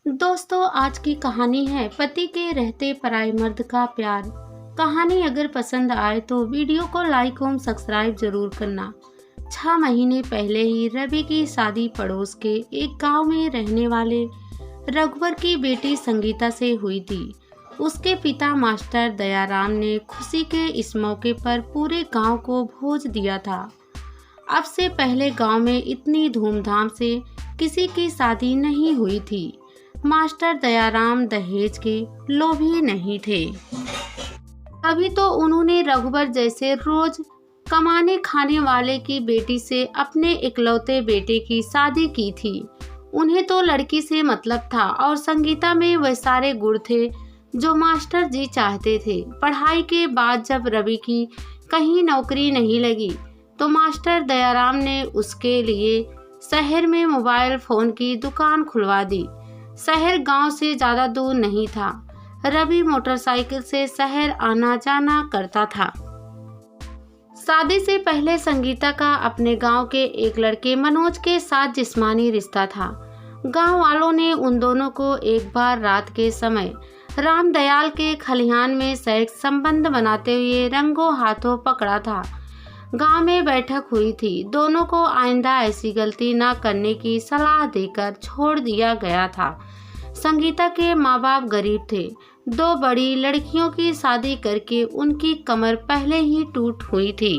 दोस्तों, आज की कहानी है पति के रहते पराये मर्द का प्यार। कहानी अगर पसंद आए तो वीडियो को लाइक और सब्सक्राइब जरूर करना। 6 महीने पहले ही रवि की शादी पड़ोस के एक गांव में रहने वाले रघुवर की बेटी संगीता से हुई थी। उसके पिता मास्टर दयाराम ने खुशी के इस मौके पर पूरे गांव को भोज दिया था। अब से पहले गांव में इतनी धूमधाम से किसी की शादी नहीं हुई थी। मास्टर दयाराम दहेज के लोभी नहीं थे। अभी तो उन्होंने रघुवर जैसे रोज कमाने खाने वाले की बेटी से अपने इकलौते बेटे की शादी की थी। उन्हें तो लड़की से मतलब था और संगीता में वह सारे गुण थे जो मास्टर जी चाहते थे। पढ़ाई के बाद जब रवि की कहीं नौकरी नहीं लगी तो मास्टर दयाराम ने उसके लिए शहर में मोबाइल फोन की दुकान खुलवा दी। शहर गांव से ज्यादा दूर नहीं था। रवि मोटरसाइकिल से शहर आना जाना करता था। शादी से पहले संगीता का अपने गांव के एक लड़के मनोज के साथ जिस्मानी रिश्ता था। गांव वालों ने उन दोनों को एक बार रात के समय रामदयाल के खलिहान में सेक्स संबंध बनाते हुए रंगों हाथों पकड़ा था। गांव में बैठक हुई थी। दोनों को आइंदा ऐसी गलती न करने की सलाह देकर छोड़ दिया गया था। संगीता के माँ बाप गरीब थे। 2 बड़ी लड़कियों की शादी करके उनकी कमर पहले ही टूट हुई थी।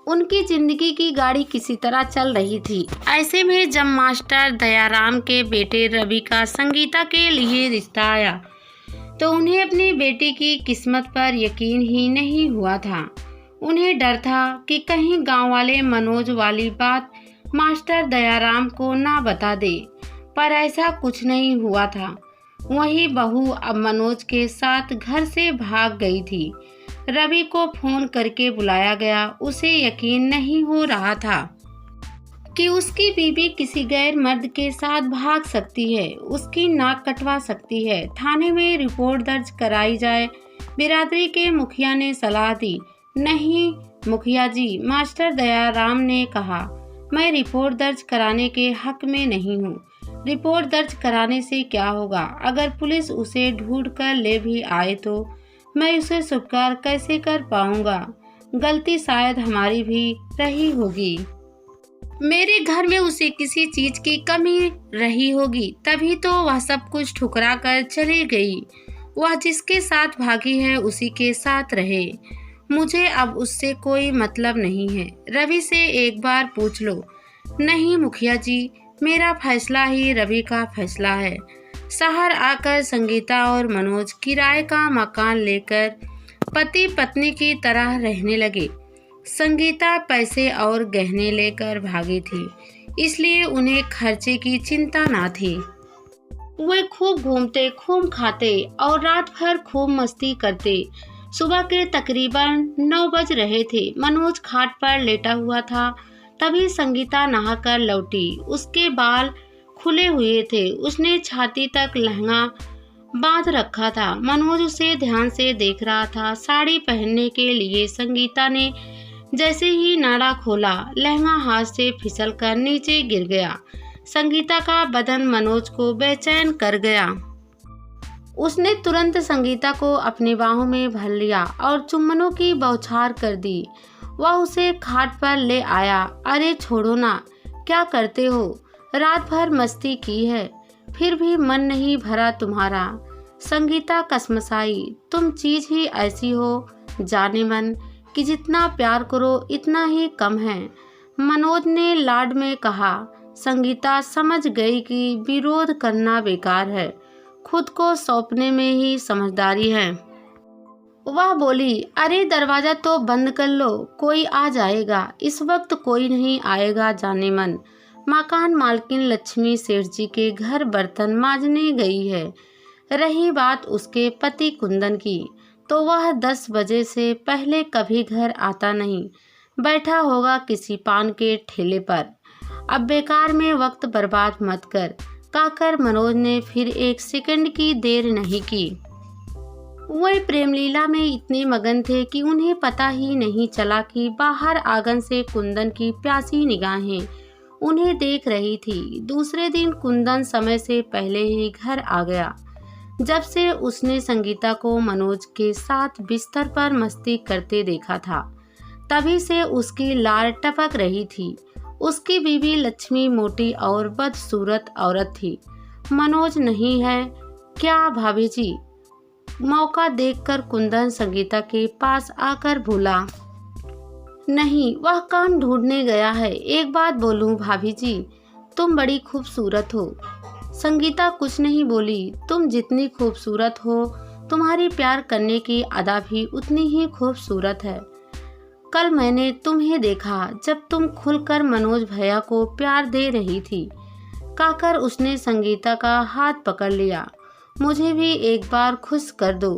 उनकी जिंदगी की गाड़ी किसी तरह चल रही थी। ऐसे में जब मास्टर दयाराम के बेटे रवि का संगीता के लिए रिश्ता आया तो उन्हें अपनी बेटी की किस्मत पर यकीन ही नहीं हुआ था। उन्हें डर था कि कहीं गांव वाले मनोज वाली बात मास्टर दयाराम को ना बता दे, पर ऐसा कुछ नहीं हुआ था। वही बहू अब मनोज के साथ घर से भाग गई थी। रवि को फोन करके बुलाया गया। उसे यकीन नहीं हो रहा था कि उसकी बीवी किसी गैर मर्द के साथ भाग सकती है, उसकी नाक कटवा सकती है। थाने में रिपोर्ट दर्ज कराई जाए। बिरादरी के मुखिया ने सलाह दी। नहीं मुखिया जी, मास्टर दयाराम ने कहा, मैं रिपोर्ट दर्ज कराने के हक में नहीं हूँ। रिपोर्ट दर्ज कराने से क्या होगा? अगर पुलिस उसे ढूंढ कर ले भी आए तो मैं उसे स्वीकार कैसे कर पाऊंगा? गलती शायद हमारी भी रही होगी। मेरे घर में उसे किसी चीज की कमी रही होगी, तभी तो वह सब कुछ ठुकरा कर चली गई। वह जिसके साथ भागी है उसी के साथ रहे। मुझे अब उससे कोई मतलब नहीं है। रवि से एक बार पूछ लो। नहीं मुखिया जी, मेरा फैसला ही रवि का फैसला है। शहर आकर संगीता और मनोज किराए का मकान लेकर पति पत्नी की तरह रहने लगे। संगीता पैसे और गहने लेकर भागी थी, इसलिए उन्हें खर्चे की चिंता ना थी। वे खूब घूमते, खूब खाते और रात भर खूब मस्ती करते। सुबह के तकरीबन 9 बज रहे थे। मनोज खाट पर लेटा हुआ था। तभी संगीता नहाकर लौटी। उसके बाल खुले हुए थे। उसने छाती तक लहंगा बांध रखा था। मनोज उसे ध्यान से देख रहा था। साड़ी पहनने के लिए संगीता ने जैसे ही नाड़ा खोला, लहंगा हाथ से फिसलकर नीचे गिर गया। संगीता का बदन मनोज को बेचैन कर गया। उसने तुरंत संगीता को अपनी बाहों में भर लिया और चुम्बनों की बौछार कर दी। वह उसे खाट पर ले आया। अरे छोड़ो ना, क्या करते हो? रात भर मस्ती की है, फिर भी मन नहीं भरा तुम्हारा। संगीता कसमसाई। तुम चीज ही ऐसी हो जाने मन कि जितना प्यार करो इतना ही कम है, मनोज ने लाड में कहा। संगीता समझ गई कि विरोध करना बेकार है, खुद को सौंपने में ही समझदारी है। वह बोली, अरे दरवाजा तो बंद कर लो, कोई आ जाएगा। इस वक्त कोई नहीं आएगा जाने मन। मकान मालकिन लक्ष्मी सेठ जी के घर बर्तन मांजने गई है। रही बात उसके पति कुंदन की, तो वह 10 बजे से पहले कभी घर आता नहीं। बैठा होगा किसी पान के ठेले पर। अब बेकार में वक्त बर्बाद मत कर, कहकर मनोज ने फिर एक सेकंड की देर नहीं की। वे प्रेमलीला में इतने मगन थे कि उन्हें पता ही नहीं चला कि बाहर आंगन से कुंदन की प्यासी निगाहें उन्हें देख रही थी। दूसरे दिन कुंदन समय से पहले ही घर आ गया। जब से उसने संगीता को मनोज के साथ बिस्तर पर मस्ती करते देखा था, तभी से उसकी लार टपक रही थी। उसकी बीवी लक्ष्मी मोटी और बदसूरत औरत थी। मनोज नहीं है क्या भाभी जी? मौका देखकर कुंदन संगीता के पास आकर बोला। नहीं, वह काम ढूंढने गया है। एक बात बोलूं भाभी जी, तुम बड़ी खूबसूरत हो। संगीता कुछ नहीं बोली। तुम जितनी खूबसूरत हो, तुम्हारी प्यार करने की अदा भी उतनी ही खूबसूरत है। कल मैंने तुम्हें देखा जब तुम खुलकर मनोज भैया को प्यार दे रही थी। कहकर उसने संगीता का हाथ पकड़ लिया। मुझे भी एक बार खुश कर दो।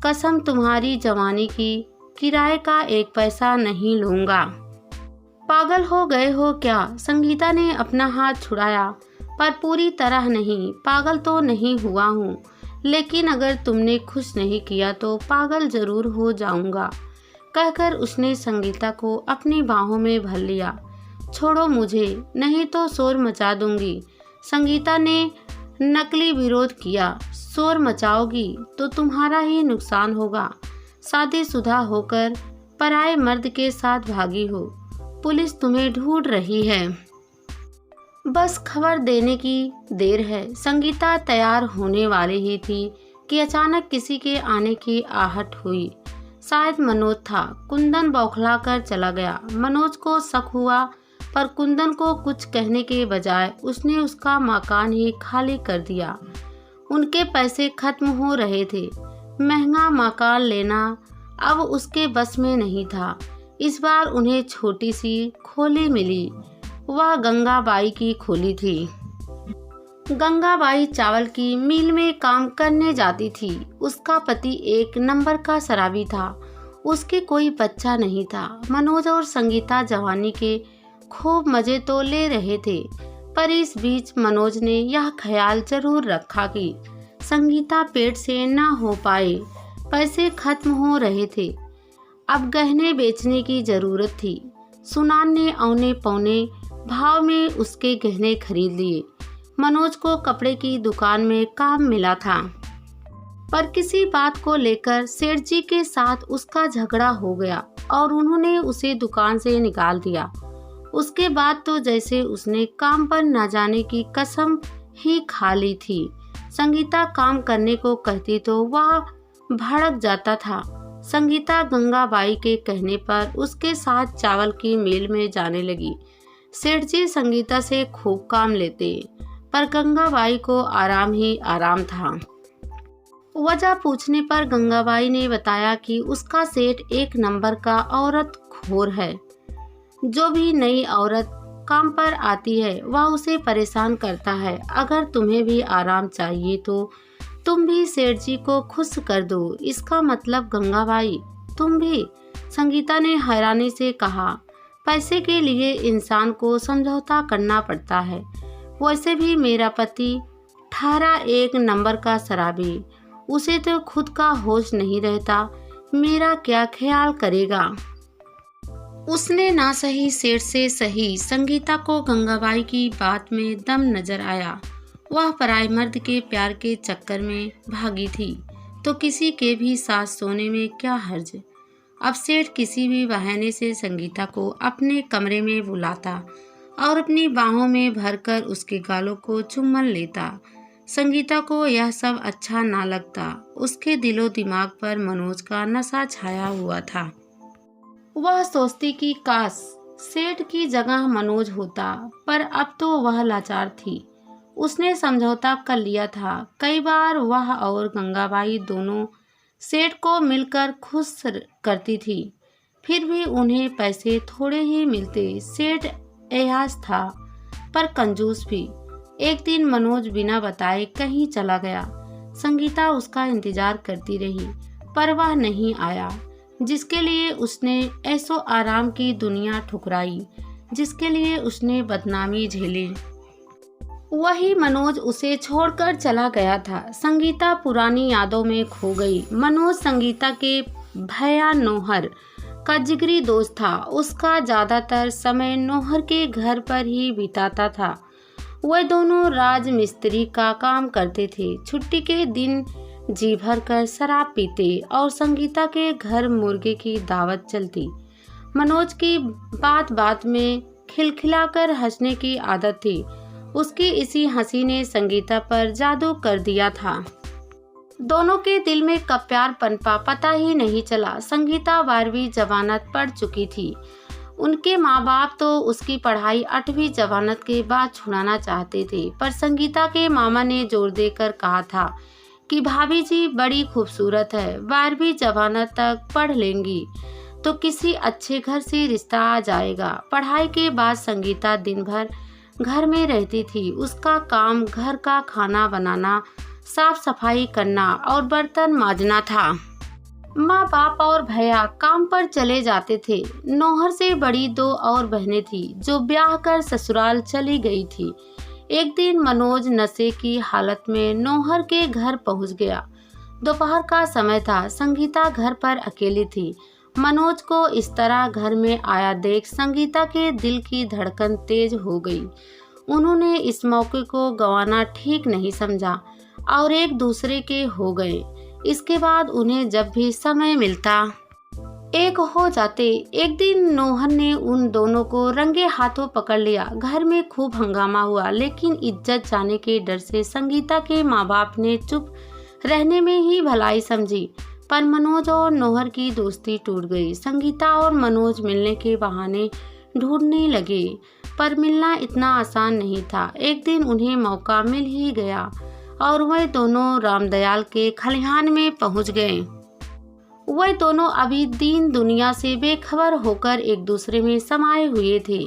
कसम तुम्हारी जवानी की, किराए का एक पैसा नहीं लूंगा। पागल हो गए हो क्या? संगीता ने अपना हाथ छुड़ाया, पर पूरी तरह नहीं। पागल तो नहीं हुआ हूँ, लेकिन अगर तुमने खुश नहीं किया तो पागल जरूर हो जाऊंगा। कहकर उसने संगीता को अपनी बाहों में भर लिया। छोड़ो मुझे, नहीं तो शोर मचा दूंगी। संगीता ने नकली विरोध किया। शोर मचाओगी तो तुम्हारा ही नुकसान होगा। शादीशुदा होकर पराये मर्द के साथ भागी हो। पुलिस तुम्हें ढूंढ रही है। बस खबर देने की देर है। संगीता तैयार होने वाली ही थी कि अचानक किसी के आने की आहट हुई। शायद मनोज था। कुंदन बौखला कर चला गया। मनोज को शक हुआ, पर कुंदन को कुछ कहने के बजाय उसने उसका मकान ही खाली कर दिया। उनके पैसे खत्म हो रहे थे। महंगा मकान लेना अब उसके बस में नहीं था। इस बार उन्हें छोटी सी खोली मिली। वह गंगाबाई की खोली थी। गंगाबाई चावल की मिल में काम करने जाती थी। उसका पति एक नंबर का शराबी था। उसके कोई बच्चा नहीं था। मनोज और संगीता जवानी के खूब मजे तो ले रहे थे, पर इस बीच मनोज ने यह ख्याल जरूर रखा कि संगीता पेट से ना हो पाए। पैसे खत्म हो रहे थे। अब गहने बेचने की जरूरत थी। सुनान ने औने पौने भाव में उसके गहने खरीद लिए। मनोज को कपड़े की दुकान में काम मिला था, पर किसी बात को लेकर सेठ जी के साथ उसका झगड़ा हो गया और उन्होंने उसे दुकान से निकाल दिया। उसके बाद तो जैसे उसने काम पर न जाने की कसम ही खा ली थी। संगीता काम करने को कहती तो वह भड़क जाता था। संगीता गंगाबाई के कहने पर उसके साथ चावल की मिल में जाने लगी। सेठ जी संगीता से खूब काम लेते, पर गंगाबाई को आराम ही आराम था। वजह पूछने पर गंगाबाई ने बताया कि उसका सेठ एक नंबर का औरत खोर है। जो भी नई औरत काम पर आती है वह उसे परेशान करता है। अगर तुम्हें भी आराम चाहिए तो तुम भी सेठ जी को खुश कर दो। इसका मतलब गंगाबाई तुम भी? संगीता ने हैरानी से कहा। पैसे के लिए इंसान को समझौता करना पड़ता है। वैसे भी मेरा पति ठारा एक नंबर का शराबी। उसे तो खुद का होश नहीं रहता। मेरा क्या ख्याल करेगा? उसने ना सही सेठ से सही संगीता को गंगाबाई की बात में दम नजर आया। वह पराये मर्द के प्यार के चक्कर में भागी थी तो किसी के भी साथ सोने में क्या हर्ज। अब सेठ किसी भी बहाने से संगीता को अपने कमरे में बुलाता और अपनी बाहों में भरकर उसके गालों को चुम्बन लेता। संगीता को यह सब अच्छा ना लगता। उसके दिलो दिमाग पर मनोज का नशा छाया हुआ था। वह सोचती कि काश सेठ की जगह मनोज होता, पर अब तो वह लाचार थी। उसने समझौता कर लिया था। कई बार वह और गंगाबाई दोनों सेठ को मिलकर खुश करती थी, फिर भी उन्हें पैसे थोड़े ही मिलते। सेठ एहसास था, पर कंजूस भी। एक दिन मनोज बिना बताए कहीं चला गया। संगीता उसका इंतजार करती रही, पर वह नहीं आया। जिसके लिए उसने ऐसो आराम की दुनिया ठुकराई, जिसके लिए उसने बदनामी झेली, वही मनोज उसे छोड़कर चला गया था। संगीता पुरानी यादों में खो गई। मनोज संगीता के भैया नौहर का जिगरी दोस्त था। उसका ज़्यादातर समय नौहर के घर पर ही बिताता था। वह दोनों राजमिस्त्री का काम करते थे। छुट्टी के दिन जी भर कर शराब पीते और संगीता के घर मुर्गे की दावत चलती। मनोज की बात बात में खिलखिलाकर हंसने की आदत थी। उसकी इसी हंसी ने संगीता पर जादू कर दिया था। दोनों के दिल में कब प्यार पनपा पता ही नहीं चला। संगीता 12वीं जमानत पढ़ चुकी थी। उनके माँ बाप तो उसकी पढ़ाई 8वीं जमानत के बाद छुड़ाना चाहते थे, पर संगीता के मामा ने जोर देकर कहा था कि भाभी जी बड़ी खूबसूरत है, 12वीं जमानत तक पढ़ लेंगी तो किसी अच्छे घर से रिश्ता आ जाएगा। पढ़ाई के बाद संगीता दिन भर घर में रहती थी। उसका काम घर का खाना बनाना, साफ सफाई करना और बर्तन मांजना था। माँ बाप और भैया काम पर चले जाते थे। नौहर से बड़ी 2 और बहनें थी जो ब्याह कर ससुराल चली गई थी। एक दिन मनोज नशे की हालत में नौहर के घर पहुंच गया। दोपहर का समय था। संगीता घर पर अकेली थी। मनोज को इस तरह घर में आया देख संगीता के दिल की धड़कन तेज हो गई। उन्होंने इस मौके को गंवाना ठीक नहीं समझा और एक दूसरे के हो गए। इसके बाद उन्हें जब भी समय मिलता एक हो जाते। एक दिन नौहर ने उन दोनों को रंगे हाथों पकड़ लिया। घर में खूब हंगामा हुआ, लेकिन इज्जत जाने के डर से संगीता के माँ बाप ने चुप रहने में ही भलाई समझी। पर मनोज और नौहर की दोस्ती टूट गई। संगीता और मनोज मिलने के बहाने ढूंढने लगे, पर मिलना इतना आसान नहीं था। एक दिन उन्हें मौका मिल ही गया और वह दोनों रामदयाल के खलिहान में पहुंच गए। वह दोनों अभी दीन दुनिया से बेखबर होकर एक दूसरे में समाये हुए थे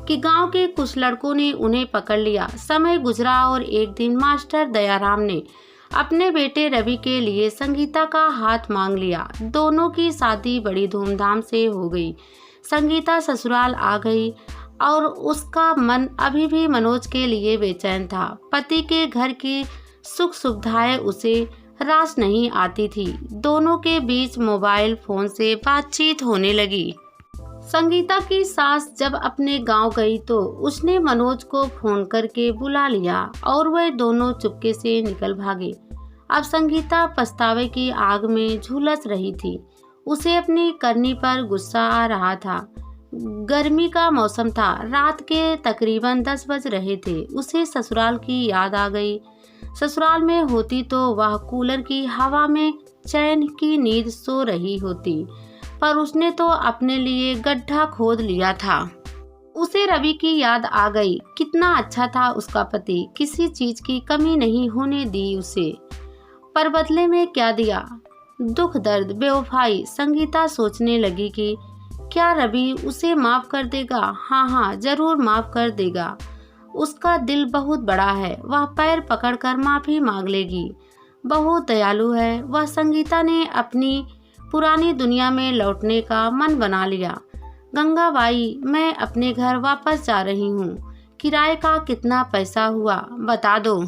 कि गांव के कुछ लड़कों ने उन्हें पकड़ लिया। समय गुजरा और एक दिन मास्टर दयाराम ने अपने बेटे रवि के लिए संगीता का हाथ मांग लिया। दोनों की शादी बड़ी धूमधाम से हो गई। संगीता ससुराल आ गई और उसका मन अभी भी मनोज के लिए बेचैन था। पति के घर की सुख सुविधाएं उसे रास नहीं आती थी। दोनों के बीच मोबाइल फोन से बातचीत होने लगी। संगीता की सास जब अपने गांव गई तो उसने मनोज को फोन करके बुला लिया और वह दोनों चुपके से निकल भागे। अब संगीता पछतावे की आग में झुलस रही थी। उसे अपनी करनी पर गुस्सा आ रहा था। गर्मी का मौसम था। रात के तकरीबन 10 बज रहे थे। उसे ससुराल की याद आ गई। ससुराल में होती तो वह कूलर की हवा में चैन की नींद सो रही होती, पर उसने तो अपने लिए गड्ढा खोद लिया था। उसे रवि की याद आ गई। कितना अच्छा था उसका पति, किसी चीज की कमी नहीं होने दी उसे, पर बदले में क्या दिया? दुख, दर्द, बेवफाई। संगीता सोचने लगी कि क्या रवि उसे माफ कर देगा? हाँ, जरूर माफ कर देगा। उसका दिल बहुत बड़ा है। वह पैर पकड़कर माफी मांग लेगी। बहुत दयालु है वह। संगीता ने अपनी पुरानी दुनिया में लौटने का मन बना लिया। गंगाबाई, मैं अपने घर वापस जा रही हूँ। किराए का कितना पैसा हुआ बता दो।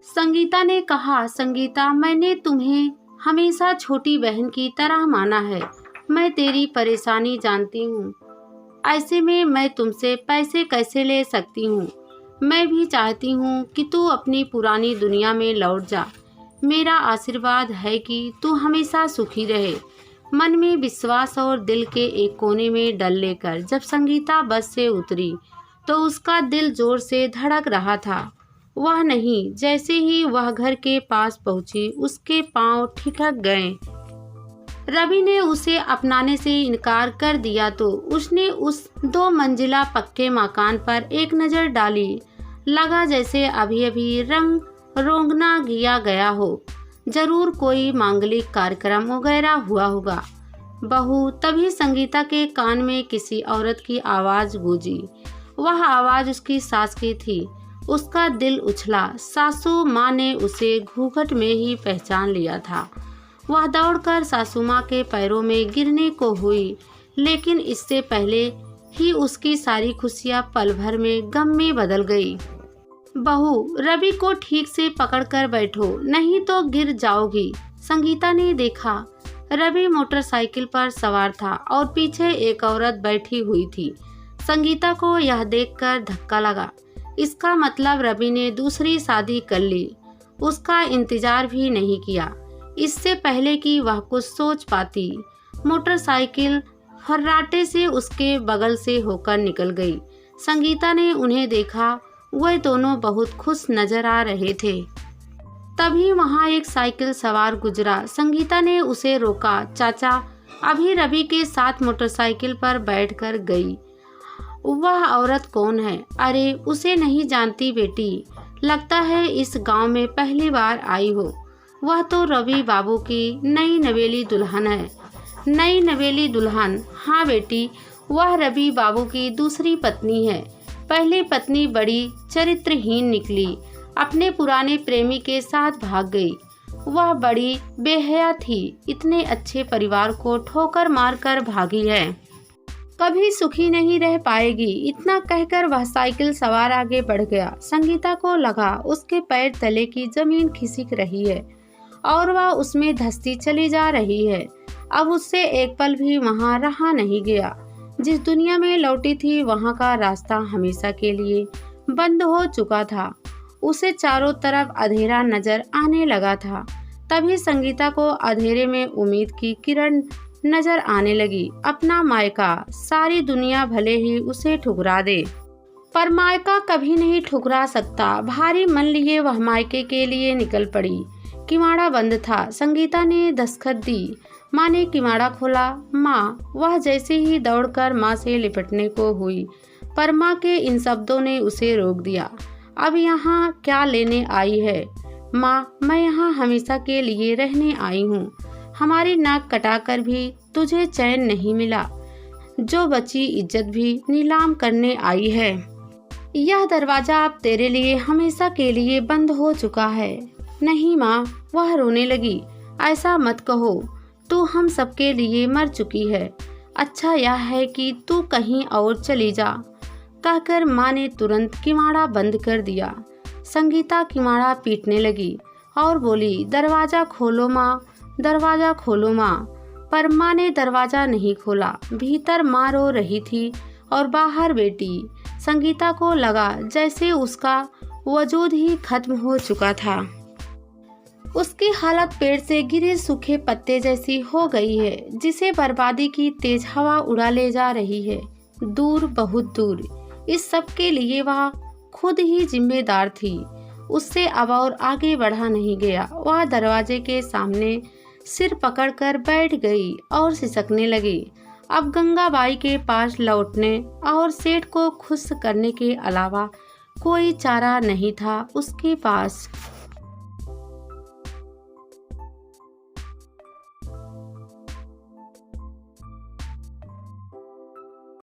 संगीता ने कहा, संगीता, मैंने तुम्हें हमेशा छोटी बहन की तरह माना है। मैं तेरी परेशानी जानती हूँ। ऐसे में मैं तुमसे पैसे कैसे ले सकती हूँ? मैं भी चाहती हूँ कि तू अपनी पुरानी दुनिया में लौट जा। मेरा आशीर्वाद है कि तू हमेशा सुखी रहे। मन में विश्वास और दिल के एक कोने में डल लेकर जब संगीता बस से उतरी तो उसका दिल जोर से धड़क रहा था। वह नहीं, जैसे ही वह घर के पास पहुंची उसके पांव ठिठक गए। रवि ने उसे अपनाने से इनकार कर दिया तो उसने उस 2 मंजिला पक्के मकान पर एक नज़र डाली। लगा जैसे अभी अभी रंग रोगना किया गया हो। जरूर कोई मांगलिक कार्यक्रम वगैरह हुआ होगा। बहू, तभी संगीता के कान में किसी औरत की आवाज़ गूंजी। वह आवाज़ उसकी सास की थी। उसका दिल उछला। सासू माँ ने उसे घूंघट में ही पहचान लिया था। वह दौड़कर सासू माँ के पैरों में गिरने को हुई, लेकिन इससे पहले ही उसकी सारी खुशियाँ पल भर में गम में बदल गई। बहू, रवि को ठीक से पकड़कर बैठो, नहीं तो गिर जाओगी। संगीता ने देखा रवि मोटरसाइकिल पर सवार था और पीछे एक औरत बैठी हुई थी। संगीता को यह देखकर धक्का लगा। इसका मतलब रवि ने दूसरी शादी कर ली। उसका इंतजार भी नहीं किया, इससे पहले कि वह कुछ सोच पाती। मोटरसाइकिल फर्राटे से उसके बगल से होकर निकल गई। संगीता ने उन्हें देखा, वह दोनों बहुत खुश नजर आ रहे थे। तभी वहां एक साइकिल सवार गुजरा। संगीता ने उसे रोका। चाचा, अभी रवि के साथ मोटरसाइकिल पर बैठकर गई। वह औरत कौन है? अरे, उसे नहीं जानती बेटी, लगता है इस गांव में पहली बार आई हो। वह तो रवि बाबू की नई नवेली दुल्हन है। नई नवेली दुल्हन? हाँ बेटी, वह रवि बाबू की दूसरी पत्नी है। पहली पत्नी बड़ी चरित्रहीन निकली, अपने पुराने प्रेमी के साथ भाग गई। वह बड़ी बेहया थी, इतने अच्छे परिवार को ठोकर मारकर भागी है, कभी सुखी नहीं रह पाएगी। इतना कहकर वह साइकिल सवार आगे बढ़ गया। संगीता को लगा उसके पैर तले की जमीन खिसक रही है और वह उसमें धंसती चली जा रही है। अब उससे एक पल भी वहां रहा नहीं गया। जिस दुनिया में लौटी थी वहां का रास्ता हमेशा के लिए बंद हो चुका था। उसे चारों तरफ अंधेरा नजर आने लगा था। तभी संगीता को अंधेरे में उम्मीद की किरण नजर आने लगी। अपना मायका, सारी दुनिया भले ही उसे ठुकरा दे, पर मायका कभी नहीं ठुकरा सकता। भारी मन लिए वह मायके के लिए निकल पड़ी। किवाड़ा बंद था। संगीता ने दस्तखत दी। माँ ने किवाड़ा खोला। माँ, वह जैसे ही दौड़कर माँ से लिपटने को हुई, पर माँ के इन शब्दों ने उसे रोक दिया। अब यहाँ क्या लेने आई है? माँ, मैं यहाँ हमेशा के लिए रहने आई हूँ। हमारी नाक कटाकर भी तुझे चैन नहीं मिला। जो बची इज्जत भी नीलाम करने आई है। यह दरवाजा अब तेरे लिए हमेशा के लिए बंद हो चुका है। नहीं माँ, वह रोने लगी। ऐसा मत कहो, तू हम सबके लिए मर चुकी है। अच्छा यह है कि तू कहीं और चली जा। कहकर माँ ने तुरंत किवाड़ा बंद कर दिया। संगीता किवाड़ा पीटने लगी और बोली, दरवाजा खोलो माँ, दरवाजा खोलो माँ। पर माँ ने दरवाजा नहीं खोला। भीतर माँ रो रही थी और बाहर बेटी। संगीता को लगा जैसे उसका वजूद ही खत्म हो चुका था। उसकी हालत पेड़ से गिरे सूखे पत्ते जैसी हो गई है, जिसे बर्बादी की तेज हवा उड़ा ले जा रही है, दूर, बहुत दूर। इस सब के लिए वह खुद ही जिम्मेदार थी। उससे अब और आगे बढ़ा नहीं गया। वह दरवाजे के सामने सिर पकड़कर बैठ गई और सिसकने लगी। अब गंगाबाई के पास लौटने और सेठ को खुश करने के अलावा कोई चारा नहीं था उसके पास।